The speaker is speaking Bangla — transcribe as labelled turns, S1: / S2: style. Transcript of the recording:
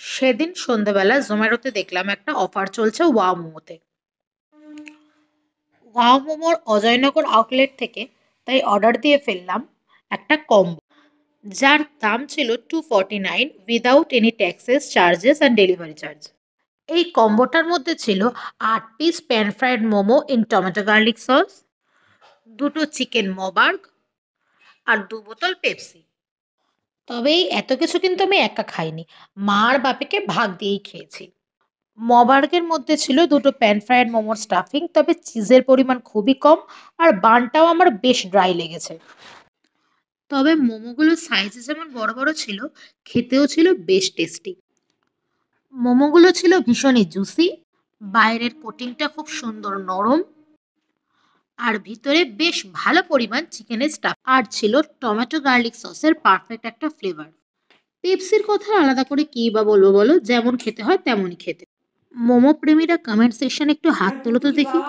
S1: সেদিন সন্ধ্যাবেলা জোম্যাটোতে দেখলাম একটা অফার চলছে ওয়াও মোমোতে। ওয়াও মোমোর অজয়নগর আউটলেট থেকে তাই অর্ডার দিয়ে ফেললাম একটা কম্বো, যার দাম ছিল 249 without any taxes, charges and delivery charge. এই কম্বোটার মধ্যে ছিল 8 piece pan fried momo in tomato garlic sauce, দুটো চিকেন মবার্গ আর 2 বোতল পেপসি। তবে এই এত কিছু কিন্তু আমি একা খাইনি, মা আর বাপিকে ভাগ দিয়েই খেয়েছি। মবার্গের মধ্যে ছিল দুটো প্যান ফ্রাইড মোমোর স্টাফিং, তবে চিজের পরিমাণ খুবই কম আর বানটাও আমার বেশ ড্রাই লেগেছে। তবে মোমোগুলোর সাইজে যেমন বড় বড় ছিল, খেতেও ছিল বেশ টেস্টি। মোমোগুলো ছিল ভীষণই জুসি, বাইরের কোটিংটা খুব সুন্দর নরম, আর ভিতরে বেশ ভালো পরিমাণ চিকেনের স্টাফ, আর ছিল টমেটো গার্লিক সসের পারফেক্ট একটা ফ্লেভার। পেপসির কথা আলাদা করে কি বা বলবো বলো, যেমন খেতে হয় তেমনই খেতে। মোমো প্রেমীরা কমেন্ট সেকশনে একটু হাত তোলো তো দেখি।